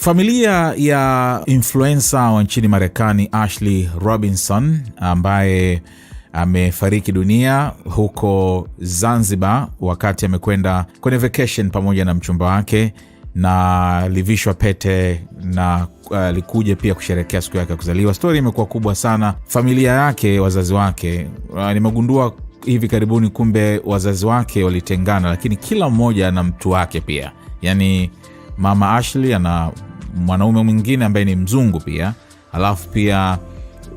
Familia ya influencer wa nchini Marekani Ashley Robinson ambaye amefariki dunia huko Zanzibar wakati amekwenda kwenye vacation pamoja na mchumba wake, na livishwa pete na alikuja pia kusherehekea siku yake ya kuzaliwa. Story imekuwa kubwa sana. Familia yake, wazazi wake, nimegundua hivi karibuni kumbe wazazi wake walitengana, lakini kila mmoja ana mtu wake pia. Yani mama Ashley ana mwanaume mwingine ambaye ni mzungu pia, alafu pia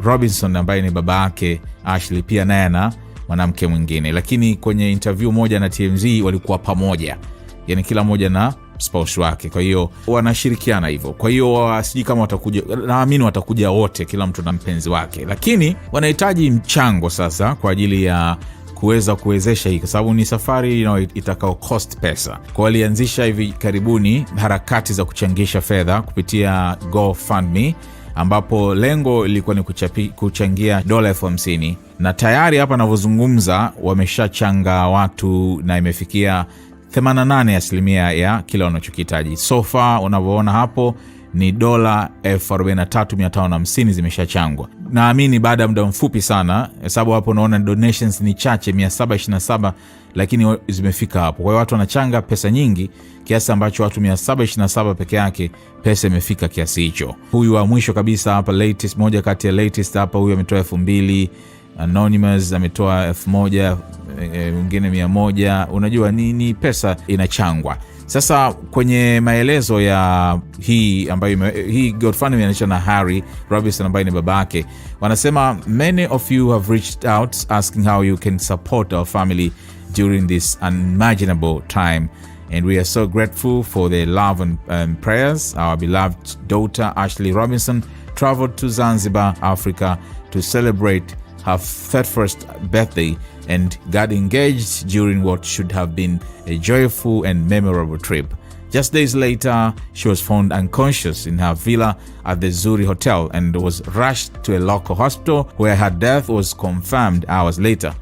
Robinson ambaye ni baba yake Ashley pia naye ana mwanamke mwingine. Lakini kwenye interview moja na TMZ walikuwa pamoja, yani kila mmoja na spouse wake, kwa hiyo wanashirikiana hivyo. Kwa hiyo sijui kama watakuja, naamini watakuja wote, kila mtu na mpenzi wake, lakini wanahitaji mchango sasa kwa ajili ya kuweza kuwezesha hii, kwa sababu ni safari itakao cost pesa. Kwa walianzisha hivi karibuni harakati za kuchangisha fedha kupitia GoFundMe, ambapo lengo lilikuwa ni kuchangia $50,000, na tayari hapa ninavyozungumza wameshachanga watu na imefikia 88% ya kila wanachokitaji. So far unavyoona hapo ni $43,550 zimeshachangwa. Naamini baada ya muda mfupi sana, sababu hapo unaona donations ni chache 727, lakini zimefika hapo. Kwa hiyo watu wanachanga pesa nyingi kiasi ambacho watu 727 peke yake pesa imefika kiasi hicho. Huyu wa mwisho kabisa hapa, latest, moja kati ya latest hapa, huyu ametoa 2,000, Anonymous ametoa 1,000, mwingine 100. Unajua ni pesa inachangwa. Sasa kwenye maelezo ya hii ambayo hii GoFundMe inaitwa na Harry Robinson ambaye ni babake, wanasema many of you have reached out asking how you can support our family during this unimaginable time, and we are so grateful for the love and prayers. Our beloved daughter Ashley Robinson traveled to Zanzibar, Africa to celebrate her 31st birthday and got engaged during what should have been a joyful and memorable trip. Just days later, she was found unconscious in her villa at the Zuri Hotel and was rushed to a local hospital where her death was confirmed hours later.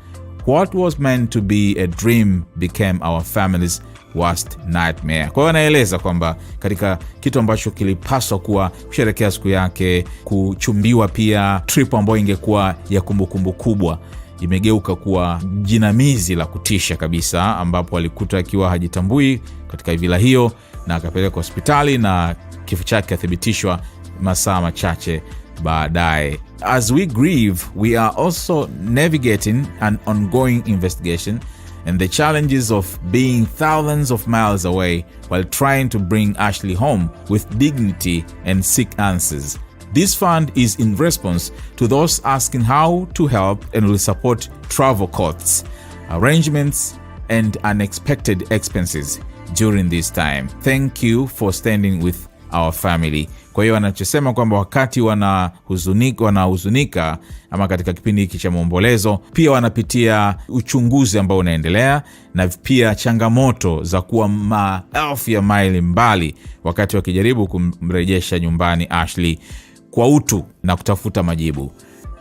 What was meant to be a dream became our family's worst nightmare. Kwa hiyo anaeleza kwamba katika kitu ambacho kilipaswa kuwa kusherehekea siku yake, kuchumbiwa pia, trip ambayo ingekuwa ya kumbukumbu kubwa, imegeuka kuwa jinamizi la kutisha kabisa, ambapo alikuta akiwa hajitambui katika vila hiyo na akapelekwa hospitali na kifo chake kathibitishwa masaa machache baadaye. As we grieve, we are also navigating an ongoing investigation and the challenges of being thousands of miles away while trying to bring Ashley home with dignity and seek answers. This fund is in response to those asking how to help and will support travel costs, arrangements, and unexpected expenses during this time. Thank you for standing with our family. Kwa hiyo anachosema kwamba wakati wanahuzunika ama katika kipindi hiki cha maombolezo, pia wanapitia uchunguzi ambao unaendelea na pia changamoto za kuwa maelfu ya maili mbali wakati wakijaribu kumrejesha nyumbani Ashley kwa utu na kutafuta majibu.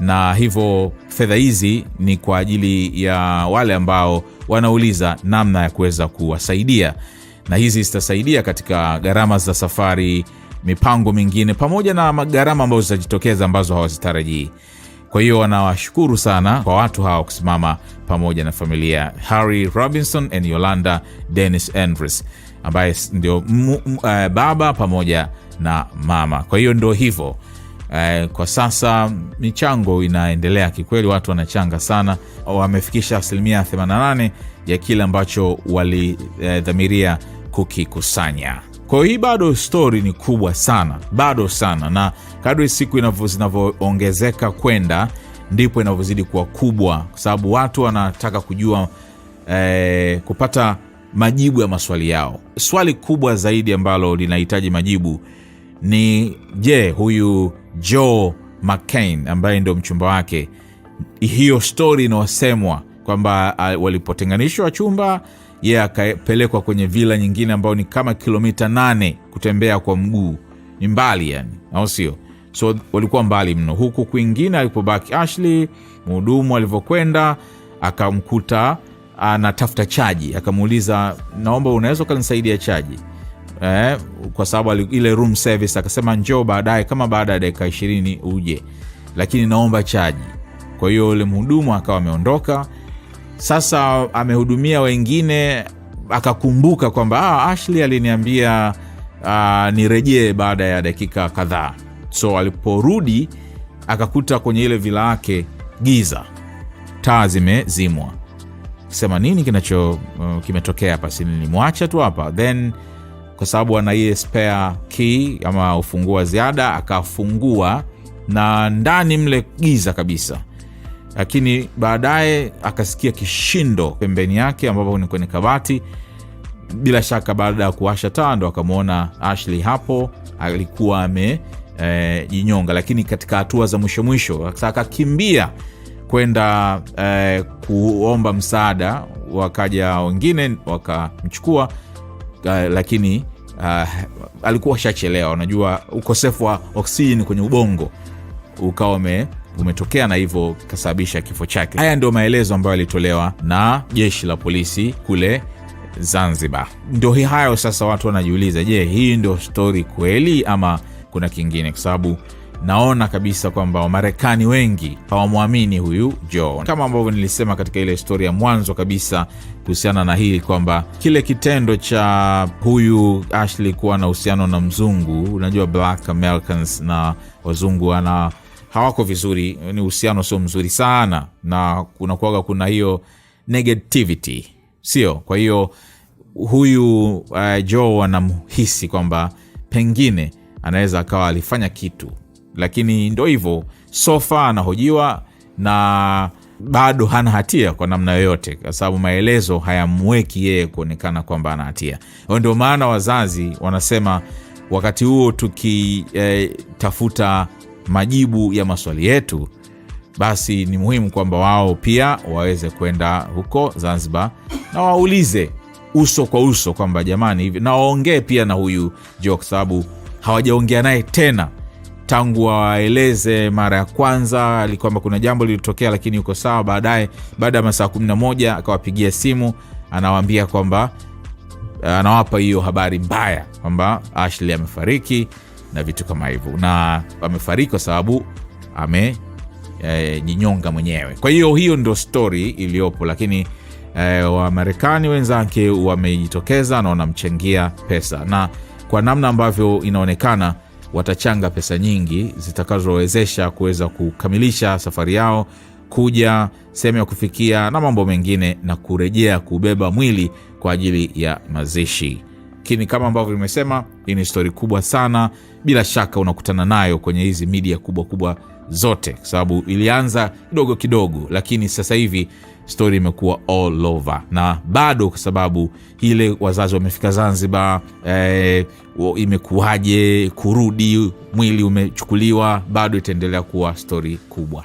Na hivyo fedha hizi ni kwa ajili ya wale ambao wanauliza namna ya kuweza kuwasaidia, na hizi zitasaidia katika gharama za safari, mipango mingine, pamoja na gharama ambazo zitajitokeza ambazo hawazitarajii. Kwa hiyo wanawashukuru sana kwa watu hawa kusimama pamoja na familia Harry Robinson and Yolanda Dennis Andrews, ambaye ndio baba pamoja na mama. Kwa hiyo ndio hivyo. Kwa sasa michango inaendelea kikweli, watu wanachanga sana. Wamefikisha 88% ya kile ambacho walidhamiria kukikusanya. Kwa hiyo bado story ni kubwa sana, bado sana, na kadri siku zinavyoongezeka kwenda ndipo inavyozidi kuwa kubwa, kwa sababu watu wanataka kujua kupata majibu ya maswali yao. Swali kubwa zaidi ambalo linahitaji majibu ni je, huyu Joe McCain ambaye ndio mchumba wake, hiyo story inayosemwa kwamba walipotenganishwa chumba, yeye akapelekwa kwenye villa nyingine ambayo ni kama kilomita 8 kutembea kwa mguu, ni mbali yani, au sio? So walikuwa mbali mno. Huku kwingine alipobaki Ashley, mhudumu alivyokwenda akamkuta anatafuta chaji, akamuuliza, naomba unaweza kunisaidia chaji? kwa sababu ile room service akasema njoo baadaye, kama baada ya dakika 20 uje, lakini naomba chaji. Kwa hiyo yule mhudumu akawa ameondoka. Sasa amehudumia wengine, akakumbuka kwamba Ashley aliniambia nirejee baada ya dakika kadhaa. So aliporudi akakuta kwenye ile vila yake giza, taa zimezimwa. Sema nini kimetokea hapa, si nilimwacha tu hapa. Then kwa sababu ana ile spare key ama ufunguo wa ziada, akafungua na ndani mle giza kabisa. Lakini baadaye akasikia kishindo pembeni yake ambapo ni kwenye kabati. Bila shaka baada ya kuwasha taa ndo akamwona Ashley hapo, alikuwa amejinyonga, lakini katika hatua za mwisho akakimbia kwenda kuomba msaada. Wakaja wengine wakamchukua, lakini alikuwa shachelewa. Unajua ukosefu wa oksijeni kwenye ubongo ukawa umetokea na hivyo kasababisha kifo chake. Haya ndio maelezo ambayo yalitolewa na jeshi la polisi kule Zanzibar. Ndio hayo sasa watu wanajiuliza, je, hii ndio story kweli ama kuna kingine? Kwa sababu naona kabisa kwamba Wamarekani wengi hawamwamini huyu Joe. Kama ambavyo nilisema katika ile story ya mwanzo kabisa kuhusiana na hili, kwamba kile kitendo cha huyu Ashley kuwa na uhusiano na mzungu, unajua Black Americans na wazungu hawako vizuri, ni uhusiano sio mzuri sana, na kuna hiyo negativity, sio? Kwa hiyo huyu Joe anamhisi kwamba pengine anaweza akawa alifanya kitu, lakini ndio hivyo, so far anahojiwa na bado hana hatia kwa namna yoyote, kwa sababu maelezo hayamweki yeye kuonekana kwamba ana hatia. Ndio maana wazazi wanasema wakati huo tukitafuta majibu ya maswali yetu, basi ni muhimu kwamba wao pia waweze kwenda huko Zanzibar na waulize uso kwa uso kwamba jamani hivi, na waongee pia na huyu Joe, kwa sababu hawajaongea naye tena tangu waeleze mara ya kwanza kwamba kuna jambo lilitokea lakini yuko sawa. Baadaye baada ya masaa 11 akawapigia simu, anawaambia kwamba anawapa hiyo habari mbaya kwamba Ashley amefariki na vitu kama hivyo, na amefariki kwa sababu jinyonga mwenyewe. Kwa hiyo ndio story iliyopo, lakini Wamarekani wenzake wamejitokeza na wanamchangia pesa, na kwa namna ambavyo inaonekana watachanga pesa nyingi zitakazowezesha kuweza kukamilisha safari yao, kuja sehemu ya kufikia na mambo mengine, na kurejea kubeba mwili kwa ajili ya mazishi. Lakini kama ambavyo nimesema, hii ni story kubwa sana, bila shaka unakutana nayo kwenye hizi media kubwa zote, kwa sababu ilianza kidogo kidogo, lakini sasa hivi story imekuwa all over. Na bado kwa sababu ile wazazi wamefika Zanzibar, imekuwaje kurudi, mwili umechukuliwa, bado itaendelea kuwa story kubwa.